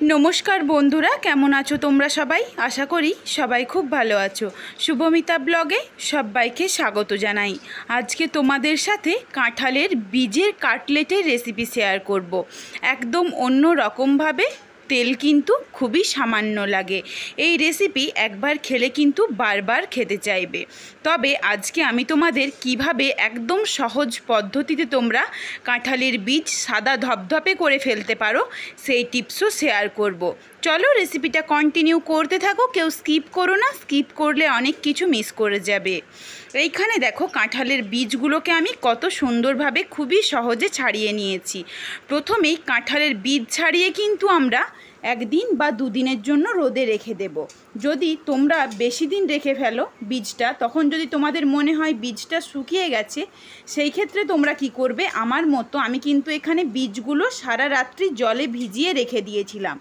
नमस्कार बंधुरा केमन आछो तोमरा सबाई आशा करी सबाई खूब भालो आछो। शुभमिता ब्लगे सबाइके स्वागत जानाई। आज के तोमादेर साथे काँठालेर बीजेर काटलेटेर रेसिपि शेयर करब। एकदम अन्य रकम भावे तेल किन्तु खूबी सामान्य लागे। এই রেসিপি একবার খেলে কিন্তু বারবার খেতে চাইবে। তবে আজকে আমি তোমাদের কিভাবে একদম সহজ পদ্ধতিতে তোমরা কাঁঠালের বীজ সাদা ধপধপে করে ফেলতে পারো সেই টিপসও শেয়ার করব। চলো রেসিপিটা কন্টিনিউ করতে থাকো, কেউ স্কিপ করো না, স্কিপ করলে অনেক কিছু মিস করে যাবে। এইখানে দেখো কাঁঠালের বীজগুলোকে আমি কত সুন্দরভাবে খুবই সহজে ছাড়িয়ে নিয়েছি। প্রথমেই কাঁঠালের বীজ ছাড়িয়ে কিন্তু আমরা একদিন বা দুদিনের জন্য রোদে রেখে দেব। যদি তোমরা বেশি দিন রেখে ফেলো বীজটা, তখন যদি তোমাদের মনে হয় বীজটা শুকিয়ে গেছে, সেই ক্ষেত্রে তোমরা কি করবে, আমার মতো আমি কিন্তু এখানে বীজগুলো সারা রাত্রি জলে ভিজিয়ে রেখে দিয়েছিলাম।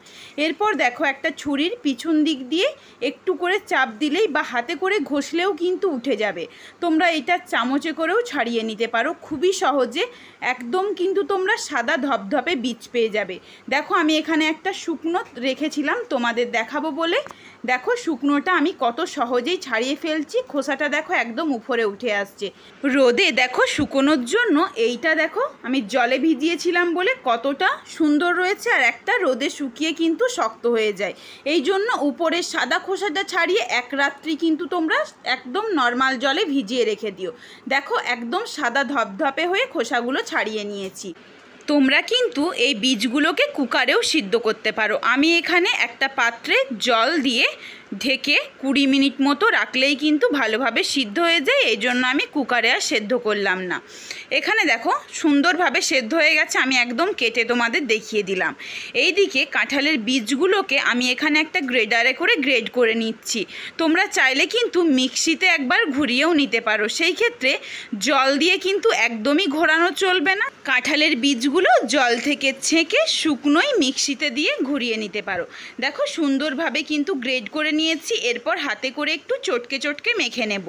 এরপর দেখো একটা ছুরির পিছন দিক দিয়ে একটু করে চাপ দিলেই বা হাতে করে ঘষলেও কিন্তু উঠে যাবে। তোমরা এটা চামচে করেও ছাড়িয়ে নিতে পারো খুবই সহজে। একদম কিন্তু তোমরা সাদা ধপধপে বীজ পেয়ে যাবে। দেখো আমি এখানে একটা শুকনো রেখেছিলাম তোমাদের দেখাবো বলে। দেখো শুকনোটা আমি কত সহজেই ছাড়িয়ে ফেলছি। খোসাটা দেখো একদম উপরে উঠে আসছে। রোদে দেখো শুকোনোর জন্য এইটা দেখো আমি জলে ভিজিয়েছিলাম বলে কতটা সুন্দর রয়েছে, আর একটা রোদে শুকিয়ে কিন্তু শক্ত হয়ে যায়। এই জন্য উপরের সাদা খোসাটা ছাড়িয়ে এক রাত্রি কিন্তু তোমরা একদম নর্মাল জলে ভিজিয়ে রেখে দিও। দেখো একদম সাদা ধপধপে হয়ে খোসাগুলো ছাড়িয়ে নিয়েছি। তোমরা কিন্তু এই বীজগুলোকে কুকারেও সিদ্ধ করতে পারো। আমি এখানে একটা পাত্রে জল দিয়ে ঢেকে 20 মিনিট মতো রাখলেই কিন্তু ভালোভাবে সিদ্ধ হয়ে যায়। এই জন্য আমি কুকারে আর সেদ্ধ করলাম না। এখানে দেখো সুন্দরভাবে সেদ্ধ হয়ে গেছে, আমি একদম কেটে তোমাদের দেখিয়ে দিলাম। এইদিকে কাঁঠালের বীজগুলোকে আমি এখানে একটা গ্রেডারে করে গ্রেড করে নিচ্ছি। তোমরা চাইলে কিন্তু মিক্সিতে একবার ঘুরিয়েও নিতে পারো, সেই ক্ষেত্রে জল দিয়ে কিন্তু একদমই ঘোরানো চলবে না। কাঁঠালের বীজগুলো জল থেকে ছেঁকে শুকনোই মিক্সিতে দিয়ে ঘুরিয়ে নিতে পারো। দেখো সুন্দরভাবে কিন্তু গ্রেড করে নিয়েছি। এরপর হাতে করে একটু চটকে চটকে মেখে নেব।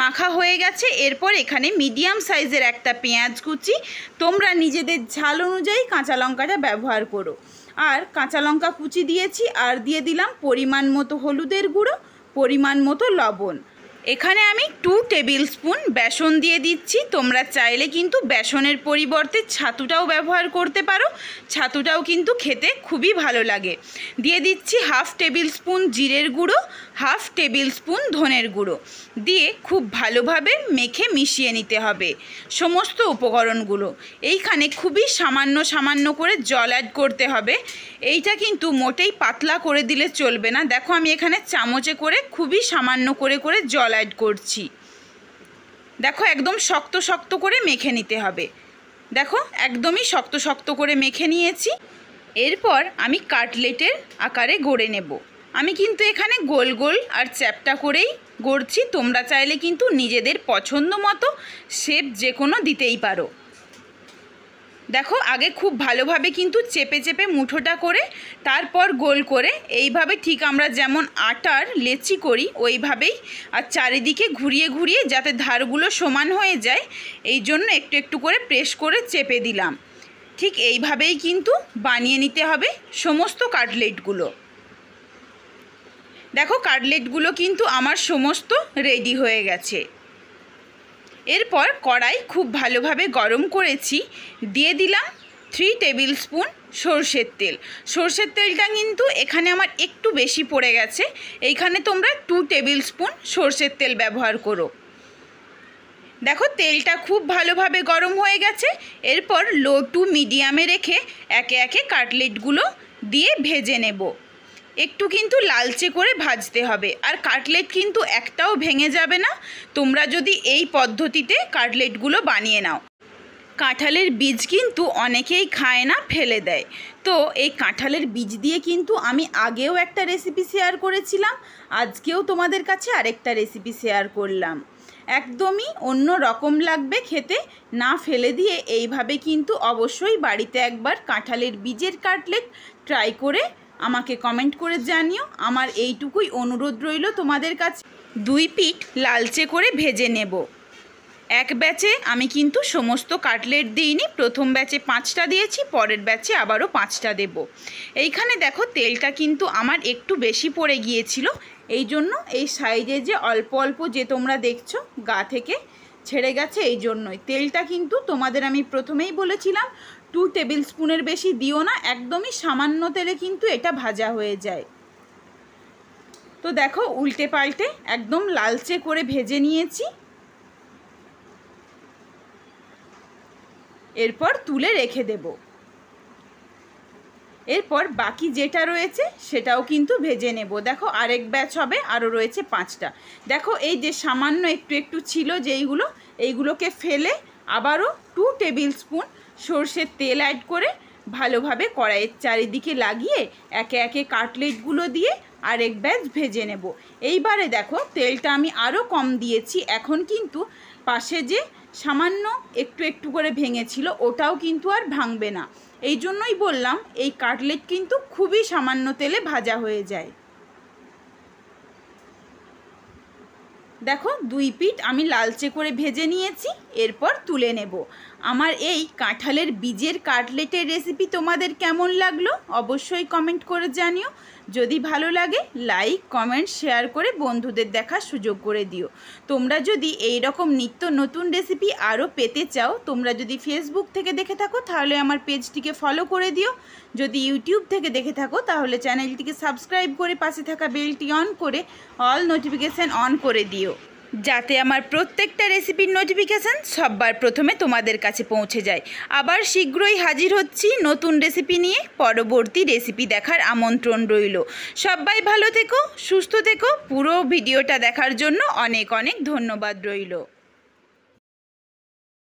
মাখা হয়ে গেছে। এরপর এখানে মিডিয়াম সাইজের একটা পেঁয়াজ কুচি, তোমরা নিজেদের ঝাল অনুযায়ী কাঁচা লঙ্কাটা ব্যবহার করো। আর কাঁচা লঙ্কা কুচি দিয়েছি, আর দিয়ে দিলাম পরিমাণ মতো হলুদের গুঁড়ো, পরিমাণ মতো লবণ। এখানে আমি 2 টেবিল স্পুন বেসন দিয়ে দিচ্ছি। তোমরা চাইলে কিন্তু বেসনের পরিবর্তে ছাতুটাও ব্যবহার করতে পারো, ছাতুটাও কিন্তু খেতে খুবই ভালো লাগে। দিয়ে দিচ্ছি 1/2 টেবিল স্পুন জিরের গুঁড়ো, 1/2 টেবিল স্পুন ধনের গুঁড়ো দিয়ে খুব ভালোভাবে মেখে মিশিয়ে নিতে হবে সমস্ত উপকরণগুলো। এইখানে খুবই সামান্য সামান্য করে জল অ্যাড করতে হবে। এইটা কিন্তু মোটেই পাতলা করে দিলে চলবে না। দেখো আমি এখানে চামচে করে খুবই সামান্য করে করে জল অ্যাড করছি। দেখো একদম শক্ত শক্ত করে মেখে নিতে হবে। দেখো একদমই শক্ত শক্ত করে মেখে নিয়েছি। এরপর আমি কাটলেটের আকারে গড়ে নেব। আমি কিন্তু এখানে গোল গোল আর চ্যাপ্টা করেই গড়ছি। তোমরা চাইলে কিন্তু নিজেদের পছন্দ মতো শেপ যে কোনো দিতেই পারো। দেখো আগে খুব ভালোভাবে কিন্তু চেপে চেপে মুঠোটা করে তারপর গোল করে এইভাবে ঠিক আমরা যেমন আটার লেচি করি ওইভাবেই, আর চারিদিকে ঘুরিয়ে ঘুরিয়ে যাতে ধারগুলো সমান হয়ে যায় এই জন্য একটু একটু করে প্রেস করে চেপে দিলাম। ঠিক এইভাবেই কিন্তু বানিয়ে নিতে হবে সমস্ত কাটলেটগুলো। দেখো কাটলেটগুলো কিন্তু আমার সমস্ত রেডি হয়ে গেছে। এরপর কড়াই খুব ভালোভাবে গরম করেছি, দিয়ে দিলাম 3 টেবিল স্পুন সরষের তেল। সরষের তেলটা কিন্তু এখানে আমার একটু বেশি পড়ে গেছে, এইখানে তোমরা 2 টেবিল স্পুন সরষের তেল ব্যবহার করো। দেখো তেলটা খুব ভালোভাবে গরম হয়ে গেছে। এরপর লো টু মিডিয়ামে রেখে একে একে কাটলেটগুলো দিয়ে ভেজে নেব। একটু কিন্তু লালচে করে ভাজতে হবে, আর কাটলেট কিন্তু একটাও ভেঙে যাবে না তোমরা যদি এই পদ্ধতিতে কাটলেটগুলো বানিয়ে নাও। কাঁঠালের বীজ কিন্তু অনেকেই খায় না, ফেলে দেয়। তো এই কাঁঠালের বীজ দিয়ে কিন্তু আমি আগেও একটা রেসিপি শেয়ার করেছিলাম, আজকেও তোমাদের কাছে আরেকটা রেসিপি শেয়ার করলাম। একদমই অন্য রকম লাগবে খেতে। না ফেলে দিয়ে এইভাবে কিন্তু অবশ্যই বাড়িতে একবার কাঁঠালের বীজের কাটলেট ট্রাই করে আমাকে কমেন্ট করে জানিও। আমার এইটুকুই অনুরোধ রইল তোমাদের কাছে। 2 পিঠ লালচে করে ভেজে নেব। এক ব্যাচে আমি কিন্তু সমস্ত কাটলেট দিইনি, প্রথম ব্যাচে 5টা দিয়েছি, পরের ব্যাচে আবারও 5টা দেব। এইখানে দেখো তেলটা কিন্তু আমার একটু বেশি পড়ে গিয়েছিল, এই জন্য এই সাইডে যে অল্প অল্প যে তোমরা দেখছো গা থেকে ছেড়ে গেছে, এই জন্যই। তেলটা কিন্তু তোমাদের আমি প্রথমেই বলেছিলাম 2 টেবিল স্পুনের বেশি দিও না, একদমই সামান্য তেলে কিন্তু এটা ভাজা হয়ে যায়। তো দেখো উল্টে পাল্টে একদম লালচে করে ভেজে নিয়েছি, এরপর তুলে রেখে দেব। এরপর বাকি যেটা রয়েছে সেটাও কিন্তু ভেজে নেব। দেখো আরেক ব্যাচ হবে, আরও রয়েছে 5টা। দেখো এই যে সামান্য একটু একটু ছিল যেইগুলো, এইগুলোকে ফেলে আবারও 2 টেবিল স্পুন সর্ষের তেল অ্যাড করে ভালোভাবে কড়াইয়ের চারিদিকে লাগিয়ে একে একে কাটলেটগুলো দিয়ে আরেক ব্যাচ ভেজে নেব। এইবারে দেখো তেলটা আমি আরও কম দিয়েছি, এখন কিন্তু পাশে যে সামান্য একটু একটু করে ভেঙেছিল ওটাও কিন্তু আর ভাঙবে না। এই জন্যই বললাম এই কাটলেট কিন্তু খুবই সামান্য তেলে ভাজা হয়ে যায়। দেখো 2 পিঠ আমি লালচে করে ভেজে নিয়েছি, এরপর তুলে নেব। আমার এই কাঁঠালের বীজের কাটলেটের রেসিপি তোমাদের কেমন লাগলো অবশ্যই কমেন্ট করে জানিও। যদি ভালো লাগে লাইক কমেন্ট শেয়ার করে বন্ধুদের দেখার সুযোগ করে দিও। তোমরা যদি এই রকম নিত্য নতুন রেসিপি আরও পেতে চাও, তোমরা যদি ফেসবুক থেকে দেখে থাকো তাহলে আমার পেজটিকে ফলো করে দিও, যদি ইউটিউব থেকে দেখে থাকো তাহলে চ্যানেলটিকে সাবস্ক্রাইব করে পাশে থাকা বেলটি অন করে অল নোটিফিকেশান অন করে দিও, যাতে আমার প্রত্যেকটা রেসিপির নোটিফিকেশান সবার প্রথমে তোমাদের কাছে পৌঁছে যায়। আবার শীঘ্রই হাজির হচ্ছি নতুন রেসিপি নিয়ে, পরবর্তী রেসিপি দেখার আমন্ত্রণ রইল। সবাই ভালো থেকো, সুস্থ থেকো, পুরো ভিডিওটা দেখার জন্য অনেক অনেক ধন্যবাদ রইল।